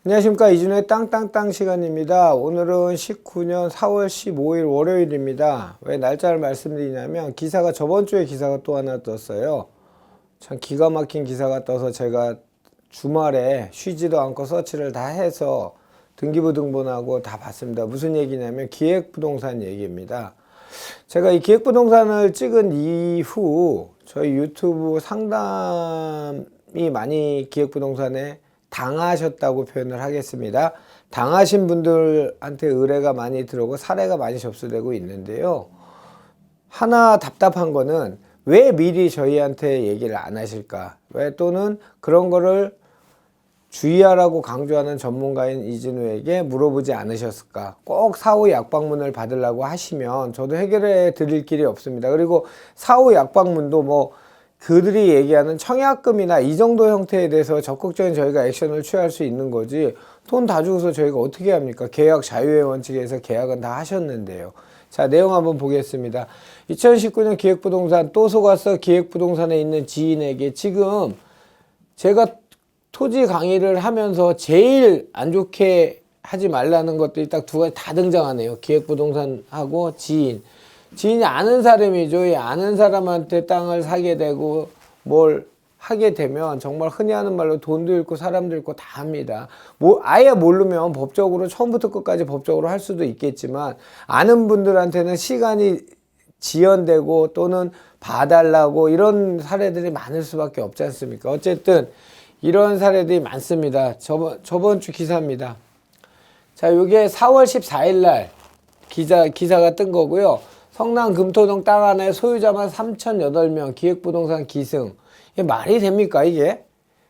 안녕하십니까. 이준호의 땅땅땅 시간입니다. 오늘은 19년 4월 15일 월요일입니다. 왜 날짜를 말씀드리냐면 기사가 저번 주에 기사가 또 하나 떴어요. 참 기가 막힌 기사가 떠서 제가 주말에 쉬지도 않고 서치를 다 해서 등기부 등본하고 다 봤습니다. 무슨 얘기냐면 기획부동산 얘기입니다. 제가 이 기획부동산을 찍은 이후 저희 유튜브 상담이 많이 기획부동산에 당하셨다고 표현을 하겠습니다. 당하신 분들한테 의뢰가 많이 들어오고 사례가 많이 접수되고 있는데요. 하나 답답한 거는 왜 미리 저희한테 얘기를 안 하실까? 왜 또는 그런 거를 주의하라고 강조하는 전문가인 이진우에게 물어보지 않으셨을까? 꼭 사후 약방문을 받으려고 하시면 저도 해결해 드릴 길이 없습니다. 그리고 사후 약방문도 뭐 그들이 얘기하는 청약금이나 이 정도 형태에 대해서 적극적인 저희가 액션을 취할 수 있는 거지, 돈 다 주고서 저희가 어떻게 합니까? 계약 자유의 원칙에서 계약은 다 하셨는데요. 자, 내용 한번 보겠습니다. 2019년 기획부동산 또 속았어. 기획부동산에 있는 지인에게 지금 제가 토지 강의를 하면서 제일 안 좋게 하지 말라는 것들이 딱 두 가지 다 등장하네요. 기획부동산하고 지인. 지인이 아는 사람이죠. 이 아는 사람한테 땅을 사게 되고 뭘 하게 되면 정말 흔히 하는 말로 돈도 잃고 사람도 잃고 다 합니다. 뭐 아예 모르면 법적으로 처음부터 끝까지 법적으로 할 수도 있겠지만 아는 분들한테는 시간이 지연되고 또는 봐달라고 이런 사례들이 많을 수밖에 없지 않습니까? 어쨌든 이런 사례들이 많습니다. 저번 주 기사입니다. 자, 이게 4월 14일 날 기사가 뜬 거고요. 성남 금토동 땅 하나에 소유자만 3,008명, 기획부동산 기승. 이게 말이 됩니까, 이게?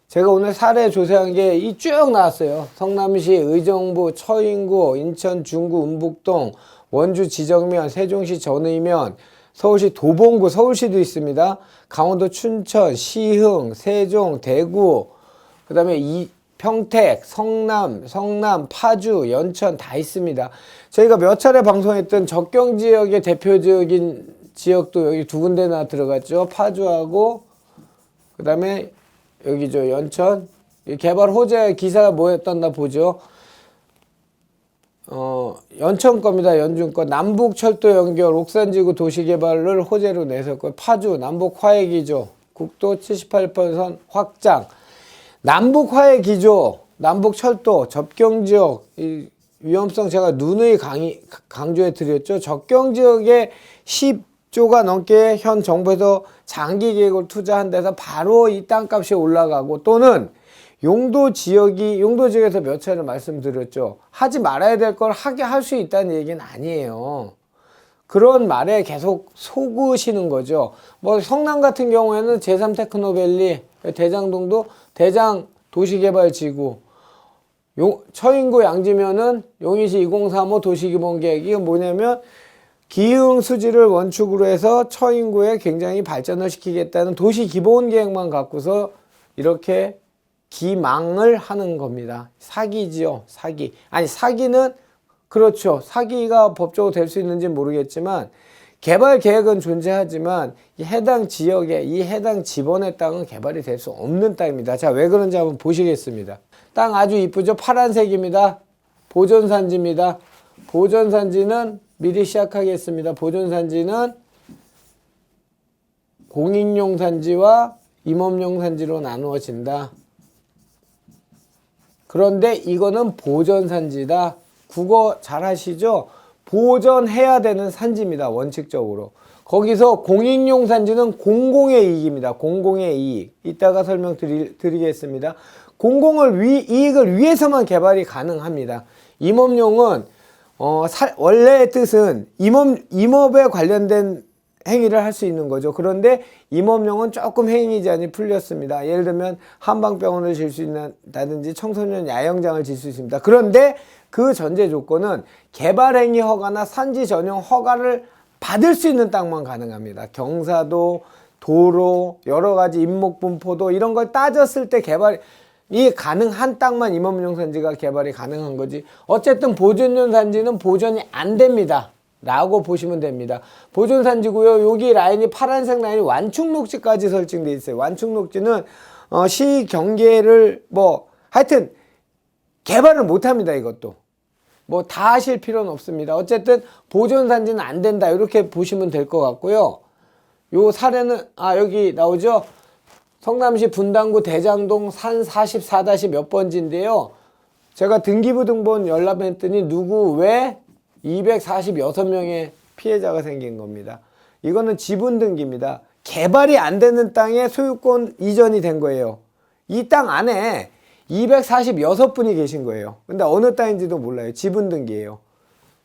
제가 오늘 사례 조사한 게 이 쭉 나왔어요. 성남시 의정부, 처인구, 인천 중구 운북동, 원주 지정면, 세종시 전의면, 서울시 도봉구, 서울시도 있습니다. 강원도 춘천, 시흥, 세종, 대구, 그 다음에 평택, 성남, 파주, 연천 다 있습니다. 저희가 몇 차례 방송했던 적경지역의 대표적인 지역도 여기 두 군데나 들어갔죠. 파주하고 그 다음에 여기죠. 연천. 개발 호재 기사가 뭐였던가 보죠. 연천 겁니다. 연중 거. 남북철도 연결 옥산지구 도시개발을 호재로 내세웠고, 파주 남북 화해 기조 국도 78번 확장. 남북 화해 기조, 남북 철도, 접경지역, 이 위험성 제가 누누이 강조해 드렸죠. 접경지역에 10조가 넘게 현 정부에서 장기 계획을 투자한 데서 바로 이 땅값이 올라가고, 또는 용도 지역에서 몇 차례 말씀드렸죠. 하지 말아야 될 걸 하게 할 수 있다는 얘기는 아니에요. 그런 말에 계속 속으시는 거죠. 뭐 성남 같은 경우에는 제3테크노밸리, 대장동도 대장 도시개발지구, 처인구 양지면은 용인시 2035 도시기본계획. 이건 뭐냐면 기흥 수지를 원축으로 해서 처인구에 굉장히 발전을 시키겠다는 도시기본계획만 갖고서 이렇게 기망을 하는 겁니다. 사기지요, 사기. 아니, 사기는 그렇죠. 사기가 법적으로 될 수 있는지는 모르겠지만 개발 계획은 존재하지만 이 해당 지역에 이 해당 지번의 땅은 개발이 될 수 없는 땅입니다. 자, 왜 그런지 한번 보시겠습니다. 땅 아주 이쁘죠? 파란색입니다. 보존산지입니다. 보존산지는 미리 시작하겠습니다. 보존산지는 공익용 산지와 임업용 산지로 나누어진다. 그런데 이거는 보존산지다. 국어 잘 하시죠? 보존해야 되는 산지입니다. 원칙적으로. 거기서 공익용 산지는 공공의 이익입니다. 공공의 이익. 이따가 설명드리겠습니다. 이익을 위해서만 개발이 가능합니다. 임업용은 원래의 뜻은 임업에 관련된 행위를 할 수 있는 거죠. 그런데 임업용은 조금 행위 제한이 풀렸습니다. 예를 들면 한방병원을 질 수 있다든지 청소년 야영장을 질 수 있습니다. 그런데 그 전제 조건은 개발행위 허가나 산지 전용 허가를 받을 수 있는 땅만 가능합니다. 경사도, 도로, 여러 가지 임목분포도 이런 걸 따졌을 때 개발이 가능한 땅만 임업용 산지가 개발이 가능한 거지. 어쨌든 보존용 산지는 보존이 안 됩니다. 라고 보시면 됩니다. 보존산지고요. 여기 라인이 파란색 라인이 완충녹지까지 설정되어 있어요. 완충녹지는 시 경계를 하여튼 개발을 못합니다. 이것도 뭐 다 하실 필요는 없습니다. 어쨌든 보존산지는 안 된다 이렇게 보시면 될 것 같고요. 요 사례는 여기 나오죠. 성남시 분당구 대장동 산 44- 몇 번지인데요. 제가 등기부 등본 열람했더니 누구 왜 246명의 피해자가 생긴 겁니다. 이거는 지분 등기입니다. 개발이 안 되는 땅에 소유권 이전이 된 거예요. 이 땅 안에 246분이 계신 거예요. 근데 어느 땅인지도 몰라요. 지분 등기예요.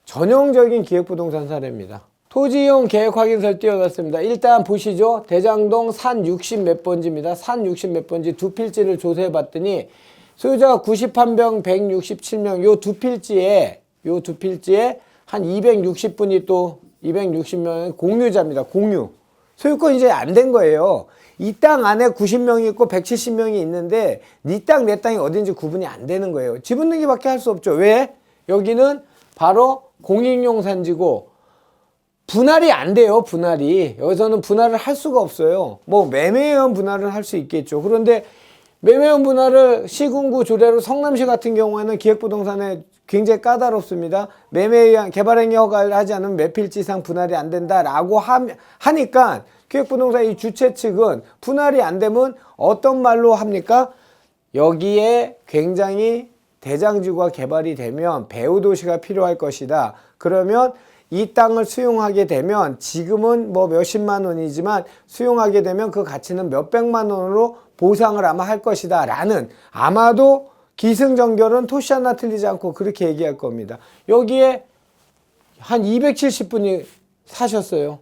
전형적인 기획부동산 사례입니다. 토지이용 계획 확인서를 띄워놨습니다. 일단 보시죠. 대장동 산 60 몇 번지입니다. 산 60 몇 번지 두 필지를 조사해 봤더니 소유자가 91병 167명 요 두 필지에 한 260분이 또 260명의 공유자입니다. 공유. 소유권 이제 안 된 거예요. 이 땅 안에 90명이 있고 170명이 있는데 네 땅 내 땅이 어딘지 구분이 안 되는 거예요. 지분 등기밖에 할 수 없죠. 왜? 여기는 바로 공익용 산지고 분할이 안 돼요. 분할이. 여기서는 분할을 할 수가 없어요. 뭐 매매원 분할을 할 수 있겠죠. 그런데 매매원 분할을 시군구 조례로 성남시 같은 경우에는 기획부동산에 굉장히 까다롭습니다. 매매에 의한 개발행위 허가를 하지 않으면 매필지 이상 분할이 안 된다라고 하니까 기획부동산 이 주최 측은 분할이 안 되면 어떤 말로 합니까? 여기에 굉장히 대장지구가 개발이 되면 배후도시가 필요할 것이다. 그러면 이 땅을 수용하게 되면 지금은 뭐 몇십만 원이지만 수용하게 되면 그 가치는 몇백만 원으로 보상을 아마 할 것이다 라는 아마도 기승전결은 토시 하나 틀리지 않고 그렇게 얘기할 겁니다. 여기에 한 270분이 사셨어요.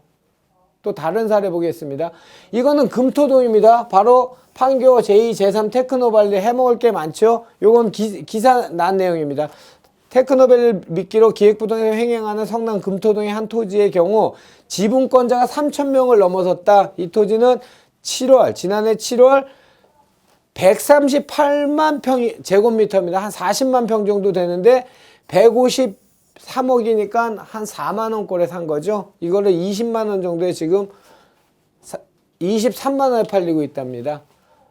또 다른 사례 보겠습니다. 이거는 금토동입니다. 바로 판교 제2, 제3 테크노발리 해먹을 게 많죠. 요건 기사 난 내용입니다. 테크노밸리를 미끼로 기획부동산을 횡행하는 성남 금토동의 한 토지의 경우 지분권자가 3,000명을 넘어섰다. 이 토지는 지난해 7월 138만 제곱미터입니다. 한 40만 평 정도 되는데 153억이니까 한 4만 원꼴에 산 거죠. 이거를 20만 원 정도에 지금 23만 원에 팔리고 있답니다.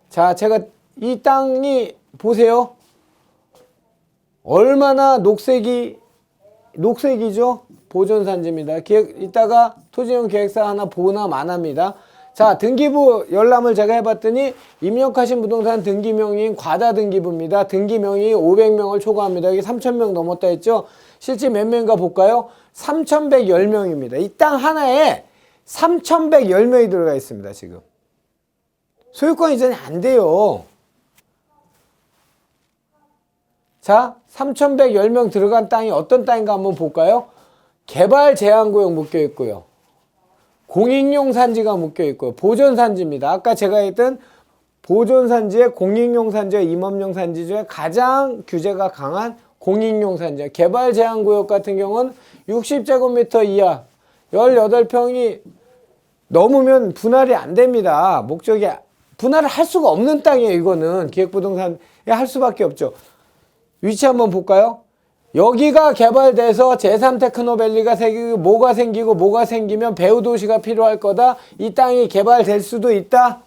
자, 제가 이 땅이 보세요. 얼마나 녹색이죠? 보존산지입니다. 이따가 토지용 계획서 하나 보나 마나입니다. 자, 등기부 열람을 제가 해봤더니 입력하신 부동산 등기명의인 과다등기부입니다. 등기명의 500명을 초과합니다. 여기 3,000명 넘었다 했죠? 실제 몇 명인가 볼까요? 3,110명입니다. 이 땅 하나에 3,110명이 들어가 있습니다. 지금. 소유권 이전이 안 돼요. 자, 3,110명 들어간 땅이 어떤 땅인가 한번 볼까요? 개발 제한구역 묶여 있고요. 공익용 산지가 묶여 있고요. 보존산지입니다. 아까 제가 했던 보존산지의 공익용 산지와 임업용 산지 중에 가장 규제가 강한 공익용 산지예요. 개발 제한구역 같은 경우는 60제곱미터 이하 18평이 넘으면 분할이 안 됩니다. 목적이 분할을 할 수가 없는 땅이에요. 이거는 기획부동산에 할 수밖에 없죠. 위치 한번 볼까요? 여기가 개발돼서 제3테크노밸리가 생기고 뭐가 생기면 배후도시가 필요할 거다. 이 땅이 개발될 수도 있다.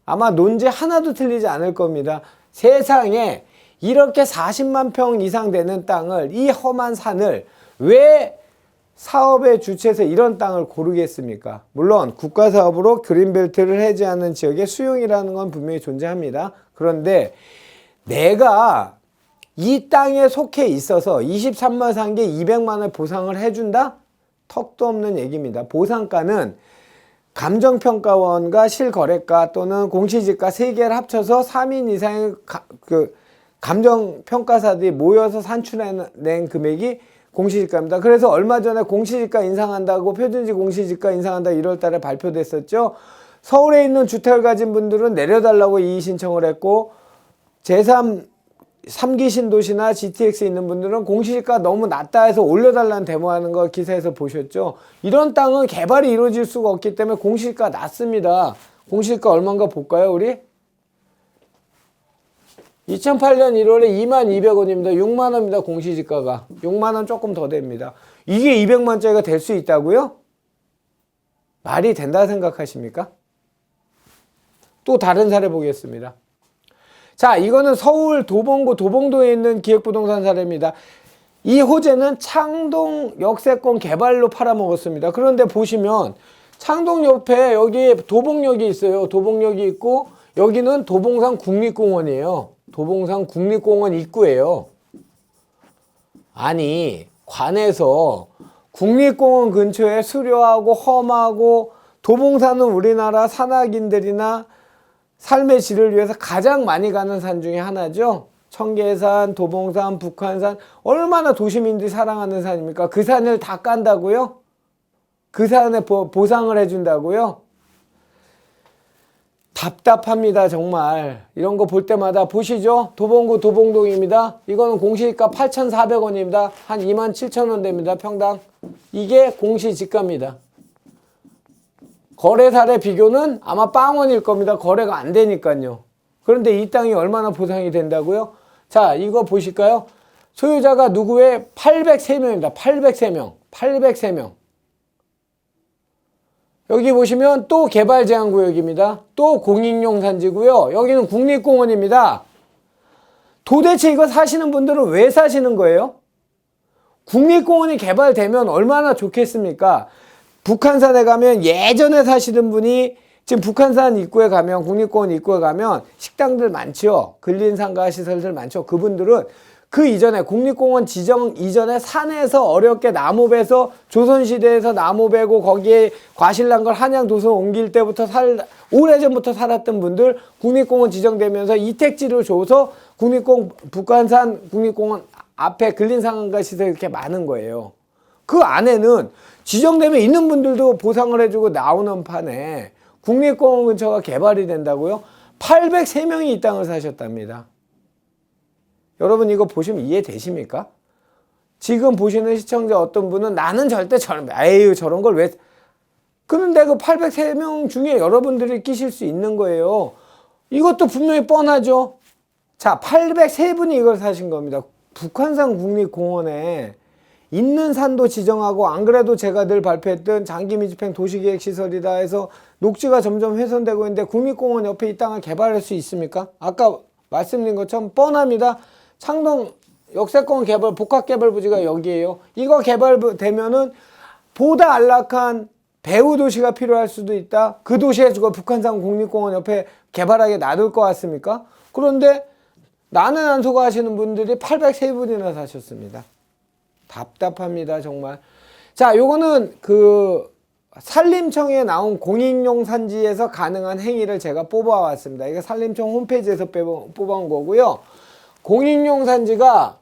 아마 논지 하나도 틀리지 않을 겁니다. 세상에 이렇게 40만 평 이상 되는 땅을, 이 험한 산을 왜 사업의 주체에서 이런 땅을 고르겠습니까? 물론 국가사업으로 그린벨트를 해제하는 지역의 수용이라는 건 분명히 존재합니다. 그런데 내가 이 땅에 속해 있어서 23만 산 게 200만 원을 보상을 해준다? 턱도 없는 얘기입니다. 보상가는 감정평가원과 실거래가 또는 공시지가 3개를 합쳐서 3인 이상의 감정평가사들이 모여서 산출해낸 금액이 공시지가입니다. 그래서 얼마 전에 공시지가 인상한다고 표준지 공시지가 인상한다 1월 달에 발표됐었죠. 서울에 있는 주택을 가진 분들은 내려달라고 이의 신청을 했고 제3기 신도시나 GTX에 있는 분들은 공시지가 너무 낮다 해서 올려달라는 데모하는 거 기사에서 보셨죠. 이런 땅은 개발이 이루어질 수가 없기 때문에 공시지가 낮습니다. 공시지가 얼마인가 볼까요 우리? 2008년 1월에 22,200원입니다. 6만원입니다. 공시지가가. 6만원 조금 더 됩니다. 이게 200만짜리가 될 수 있다고요? 말이 된다 생각하십니까? 또 다른 사례 보겠습니다. 자, 이거는 서울 도봉구 도봉동에 있는 기획부동산 사례입니다. 이 호재는 창동 역세권 개발로 팔아먹었습니다. 그런데 보시면 창동 옆에 여기 도봉역이 있어요. 도봉역이 있고 여기는 도봉산 국립공원이에요. 도봉산 국립공원 입구예요. 아니, 관에서 국립공원 근처에 수려하고 험하고 도봉산은 우리나라 산악인들이나 삶의 질을 위해서 가장 많이 가는 산 중에 하나죠. 청계산, 도봉산, 북한산, 얼마나 도시민들이 사랑하는 산입니까? 그 산을 다 깐다고요? 그 산에 보상을 해준다고요? 답답합니다, 정말. 이런 거 볼 때마다 보시죠. 도봉구 도봉동입니다. 이거는 공시지가 8,400원입니다. 한 27,000원 됩니다, 평당. 이게 공시지가입니다. 거래사례 비교는 아마 빵원일 겁니다. 거래가 안 되니까요. 그런데 이 땅이 얼마나 보상이 된다고요? 자, 이거 보실까요? 소유자가 누구의 803명입니다. 803명. 803명. 여기 보시면 또 개발 제한 구역입니다. 또 공익용 산지고요. 여기는 국립공원입니다. 도대체 이거 사시는 분들은 왜 사시는 거예요? 국립공원이 개발되면 얼마나 좋겠습니까? 북한산에 가면 예전에 사시는 분이 지금 북한산 입구에 가면 국립공원 입구에 가면 식당들 많죠. 근린상가 시설들 많죠. 그분들은 그 이전에 국립공원 지정 이전에 산에서 어렵게 나무 베서 조선시대에서 나무 베고 거기에 과실난 걸 한양도서 옮길 때부터 오래전부터 살았던 분들 국립공원 지정되면서 이택지를 줘서 북한산 국립공원 앞에 근린상가 시설 이렇게 많은 거예요. 그 안에는 지정되면 있는 분들도 보상을 해주고 나오는 판에 국립공원 근처가 개발이 된다고요? 803명이 이 땅을 사셨답니다. 여러분 이거 보시면 이해되십니까? 지금 보시는 시청자 어떤 분은 나는 절대 저런 걸 왜... 그런데 그 803명 중에 여러분들이 끼실 수 있는 거예요. 이것도 분명히 뻔하죠. 자, 803분이 이걸 사신 겁니다. 북한산 국립공원에 있는 산도 지정하고 안 그래도 제가 늘 발표했던 장기밀집행 도시계획시설이다 해서 녹지가 점점 훼손되고 있는데 국립공원 옆에 이 땅을 개발할 수 있습니까? 아까 말씀드린 것처럼 뻔합니다. 창동 역세권 개발 복합개발 부지가 여기에요. 이거 개발되면은 보다 안락한 배후 도시가 필요할 수도 있다. 그 도시에 주고 북한산 국립공원 옆에 개발하게 놔둘 것 같습니까? 그런데 나는 안 소가 하시는 분들이 803분이나 사셨습니다. 답답합니다, 정말. 자, 요거는 그 산림청에 나온 공익용 산지에서 가능한 행위를 제가 뽑아왔습니다. 이거 산림청 홈페이지에서 뽑아온 거고요. 공익용 산지가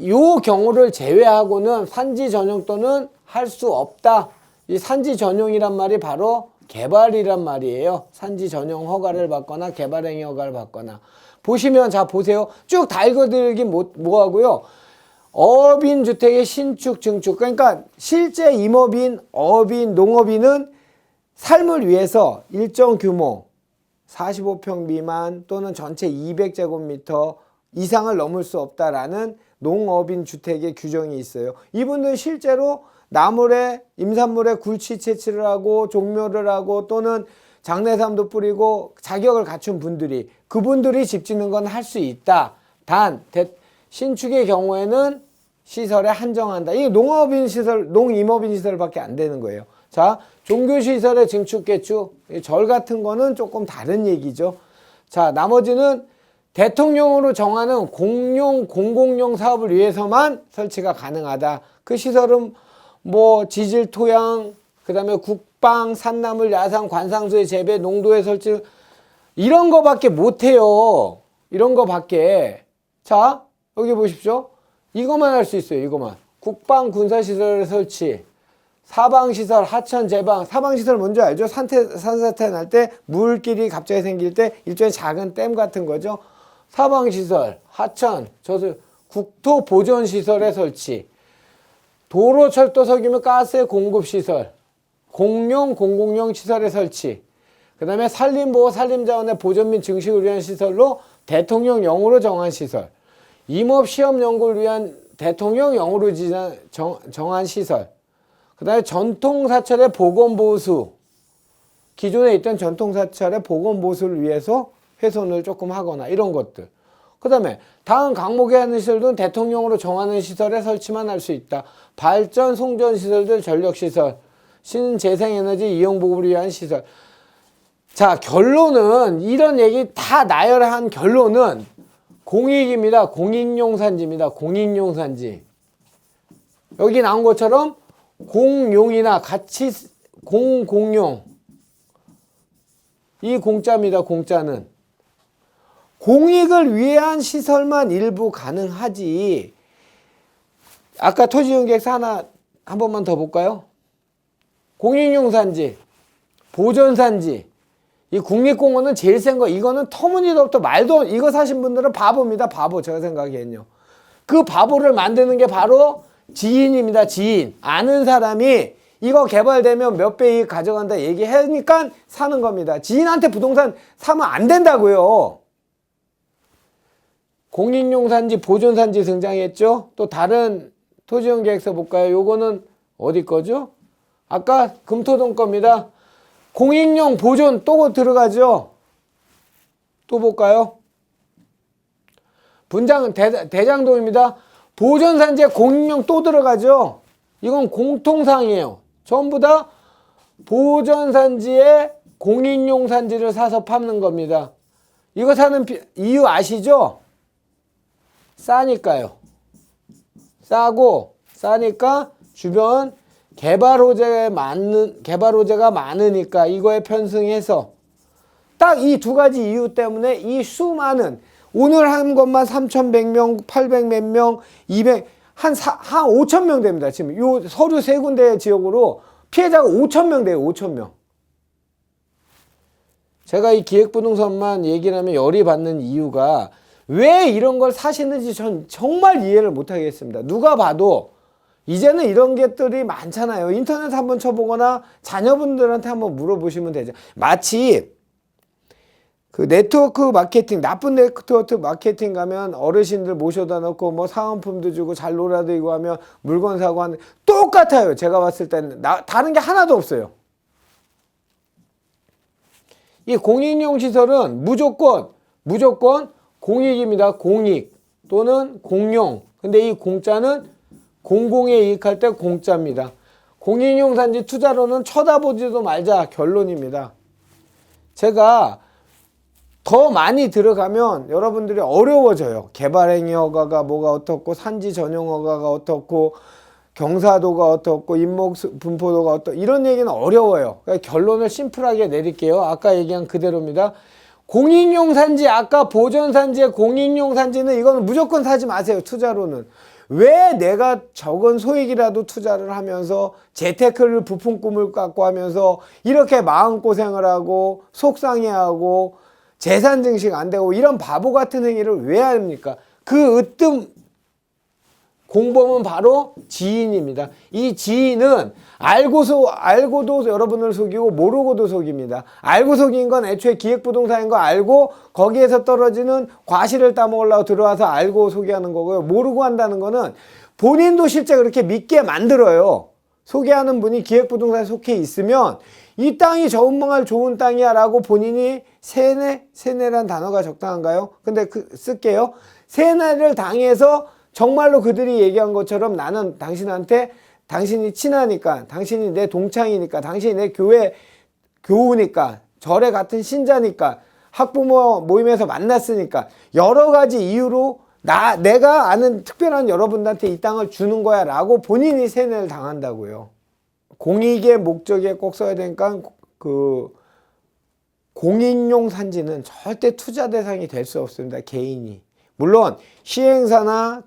요 경우를 제외하고는 산지 전용 또는 할 수 없다. 이 산지 전용이란 말이 바로 개발이란 말이에요. 산지 전용 허가를 받거나 개발행위 허가를 받거나. 보시면 자 보세요. 쭉 다 읽어드리긴 뭐하고요. 어업인 주택의 신축 증축. 그러니까 실제 임업인, 어업인, 농업인은 삶을 위해서 일정 규모 45평 미만 또는 전체 200제곱미터 이상을 넘을 수 없다라는 농업인 주택의 규정이 있어요. 이분들은 실제로 나물에 임산물에 굴치 채취를 하고 종묘를 하고 또는 장례삼도 뿌리고 자격을 갖춘 분들이 그분들이 집 짓는 건 할 수 있다. 단 신축의 경우에는 시설에 한정한다. 이 농업인 시설, 농임업인 시설밖에 안 되는 거예요. 자, 종교시설의 증축, 개축, 절 같은 거는 조금 다른 얘기죠. 자, 나머지는 대통령으로 정하는 공용, 공공용 사업을 위해서만 설치가 가능하다. 그 시설은 뭐 지질, 토양, 그 다음에 국방, 산나물, 야산, 관상소의 재배, 농도의 설치 이런 거밖에 못해요. 이런 거밖에. 자, 여기 보십시오. 이것만 할 수 있어요. 이것만. 국방, 군사시설의 설치, 사방시설, 하천, 제방. 사방시설 뭔지 알죠? 산사태 날 때 물길이 갑자기 생길 때 일종의 작은 댐 같은 거죠. 사방시설, 하천, 국토보존시설의 설치, 도로, 철도, 석유물, 가스의 공급시설, 공용, 공공용 시설의 설치, 그 다음에 산림보호, 산림자원의 보존 및 증식을 위한 시설로 대통령령으로 정한 시설, 임업, 시험 연구를 위한 대통령령으로 정한 시설, 그 다음에 전통사찰의 보건보수, 기존에 있던 전통사찰의 보건보수를 위해서 훼손을 조금 하거나 이런 것들. 그 다음에 다음 강목에 하는 시설들은 대통령으로 정하는 시설에 설치만 할 수 있다. 발전, 송전 시설들, 전력시설, 신재생에너지 이용 보급을 위한 시설. 자, 결론은 이런 얘기 다 나열한 결론은 공익입니다. 공익용 산지입니다. 공익용 산지. 여기 나온 것처럼 공용이나 같이 공용. 이 공짜입니다. 공짜는. 공익을 위한 시설만 일부 가능하지. 아까 토지용계획서 하나 한 번만 더 볼까요? 공익용 산지, 보전 산지. 이 국립공원은 제일 센 거. 이거는 터무니없도 말도 이거 사신 분들은 바보입니다. 바보. 제가 생각하기엔요. 그 바보를 만드는 게 바로 지인입니다. 지인. 아는 사람이 이거 개발되면 몇 배 이익 가져간다 얘기하니까 사는 겁니다. 지인한테 부동산 사면 안 된다고요. 공익용 산지, 보존 산지 등장했죠. 또 다른 토지용 계획서 볼까요? 요거는 어디 거죠? 아까 금토동 겁니다. 공익용 보존 또 들어가죠. 또 볼까요? 분당 대장동입니다. 보존 산지에 공익용 또 들어가죠. 이건 공통사항이에요. 전부 다 보존 산지에 공익용 산지를 사서 파는 겁니다. 이거 사는 이유 아시죠? 싸니까요. 싸고 싸니까 주변 개발 호재가 많으니까 이거에 편승해서 딱 이 두 가지 이유 때문에 이 수많은 오늘 한 것만 3,100명, 800 몇 명, 200 한 5,000명 됩니다. 지금 요 서류 세 군데 지역으로 피해자가 5,000명 돼요. 5,000명. 제가 이 기획부동산만 얘기를 하면 열이 받는 이유가 왜 이런 걸 사시는지 전 정말 이해를 못하겠습니다. 누가 봐도 이제는 이런 것들이 많잖아요. 인터넷 한번 쳐보거나 자녀분들한테 한번 물어보시면 되죠. 마치 그 네트워크 마케팅, 나쁜 네트워크 마케팅 가면 어르신들 모셔다 놓고 뭐 사은품도 주고 잘 놀아드리고 하면 물건 사고 하는 똑같아요. 제가 봤을 때는 다른 게 하나도 없어요. 이 공익용 시설은 무조건 공익입니다. 공익 또는 공용. 근데 이 공짜는 공공에 이익할 때 공짜입니다. 공익용 산지 투자로는 쳐다보지도 말자 결론입니다. 제가 더 많이 들어가면 여러분들이 어려워져요. 개발행위 허가가 뭐가 어떻고 산지 전용 허가가 어떻고 경사도가 어떻고 임목 분포도가 어떻고 이런 얘기는 어려워요. 그러니까 결론을 심플하게 내릴게요. 아까 얘기한 그대로입니다. 공익용 산지, 아까 보존 산지의 공익용 산지는 이거는 무조건 사지 마세요. 투자로는. 왜 내가 적은 소액이라도 투자를 하면서 재테크를 부푼 꿈을 갖고 하면서 이렇게 마음고생을 하고 속상해하고 재산 증식 안 되고 이런 바보 같은 행위를 왜 합니까? 그 으뜸 공범은 바로 지인입니다. 이 지인은 알고도 여러분을 속이고 모르고도 속입니다. 알고 속인 건 애초에 기획부동산인 거 알고 거기에서 떨어지는 과실을 따먹으려고 들어와서 알고 소개하는 거고요. 모르고 한다는 거는 본인도 실제 그렇게 믿게 만들어요. 소개하는 분이 기획부동산에 속해 있으면 이 땅이 저은망할 좋은 땅이야 라고 본인이 세뇌란 단어가 적당한가요? 근데 쓸게요. 세뇌를 당해서 정말로 그들이 얘기한 것처럼 나는 당신한테 당신이 친하니까, 당신이 내 동창이니까, 당신이 내 교회 교우니까, 절에 같은 신자니까, 학부모 모임에서 만났으니까 여러 가지 이유로 내가 아는 특별한 여러분들한테 이 땅을 주는 거야 라고 본인이 세뇌를 당한다고요. 공익의 목적에 꼭 써야 되니까 그 공익용 산지는 절대 투자 대상이 될 수 없습니다. 개인이. 물론 시행사나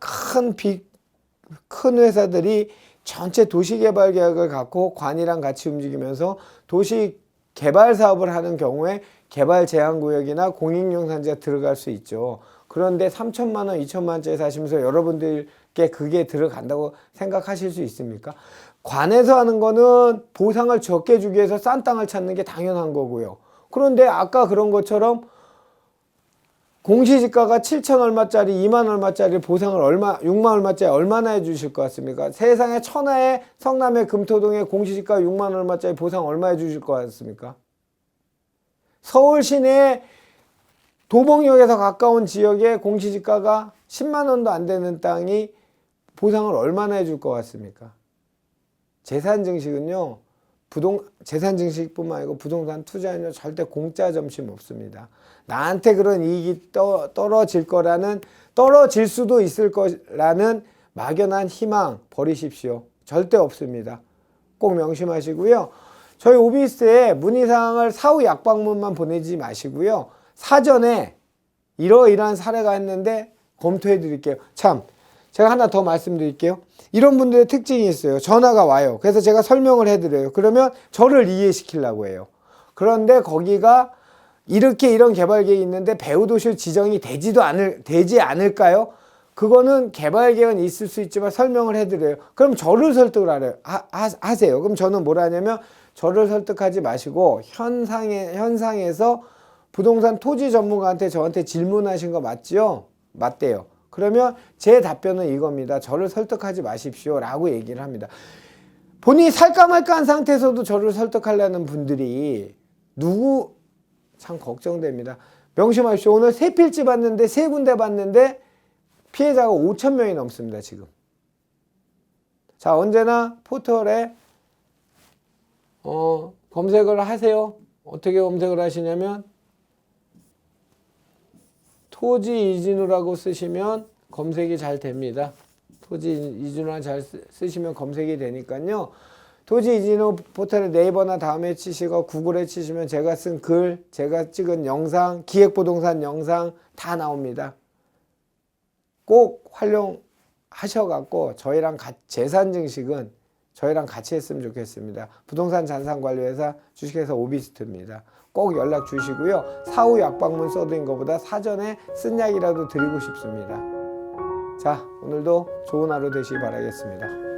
큰 회사들이 전체 도시개발 계획을 갖고 관이랑 같이 움직이면서 도시 개발 사업을 하는 경우에 개발 제한구역이나 공익용 산지가 들어갈 수 있죠. 그런데 3천만 원, 2천만 원짜리 사시면서 여러분들께 그게 들어간다고 생각하실 수 있습니까? 관에서 하는 거는 보상을 적게 주기 위해서 싼 땅을 찾는 게 당연한 거고요. 그런데 아까 그런 것처럼 공시지가가 7천 얼마짜리, 2만 얼마짜리 보상을 6만 얼마짜리 얼마나 해주실 것 같습니까? 세상에 천하의 성남의 금토동의 공시지가 6만 얼마짜리 보상 얼마 해주실 것 같습니까? 서울 시내 도봉역에서 가까운 지역에 공시지가가 10만 원도 안 되는 땅이 보상을 얼마나 해줄 것 같습니까? 재산증식은요, 재산증식뿐만 아니고 부동산 투자는요, 절대 공짜 점심 없습니다. 나한테 그런 이익이 떨어질 수도 있을 거라는 막연한 희망 버리십시오. 절대 없습니다. 꼭 명심하시고요. 저희 오비스에 문의사항을 사후 약방문만 보내지 마시고요. 사전에 이러이러한 사례가 있는데 검토해 드릴게요. 참, 제가 하나 더 말씀드릴게요. 이런 분들의 특징이 있어요. 전화가 와요. 그래서 제가 설명을 해드려요. 그러면 저를 이해시키려고 해요. 그런데 거기가 이렇게 이런 개발 계획이 있는데 배후도시 지정이 되지 않을까요? 그거는 개발 계획은 있을 수 있지만 설명을 해드려요. 그럼 저를 설득을 하세요. 그럼 저는 뭘 하냐면 저를 설득하지 마시고 현상에서 부동산 토지 전문가한테 저한테 질문하신 거 맞죠? 맞대요. 그러면 제 답변은 이겁니다. 저를 설득하지 마십시오 라고 얘기를 합니다. 본인이 살까 말까 한 상태에서도 저를 설득하려는 분들이 참 걱정됩니다. 명심하십시오. 오늘 3필지 봤는데 3군데 봤는데 피해자가 5,000명이 넘습니다. 지금. 자, 언제나 포털에 검색을 하세요. 어떻게 검색을 하시냐면 토지 이진우라고 쓰시면 검색이 잘 됩니다. 토지 이진우랑 잘 쓰시면 검색이 되니까요. 토지 이진우 포털에 네이버나 다음에 치시고 구글에 치시면 제가 쓴 글, 제가 찍은 영상, 기획부동산 영상 다 나옵니다. 꼭 활용하셔갖고 저희랑 재산증식은 저희랑 같이 했으면 좋겠습니다. 부동산 자산관리회사 주식회사 오비스트입니다. 꼭 연락 주시고요. 사후 약방문 써드린 것보다 사전에 쓴 약이라도 드리고 싶습니다. 자, 오늘도 좋은 하루 되시기 바라겠습니다.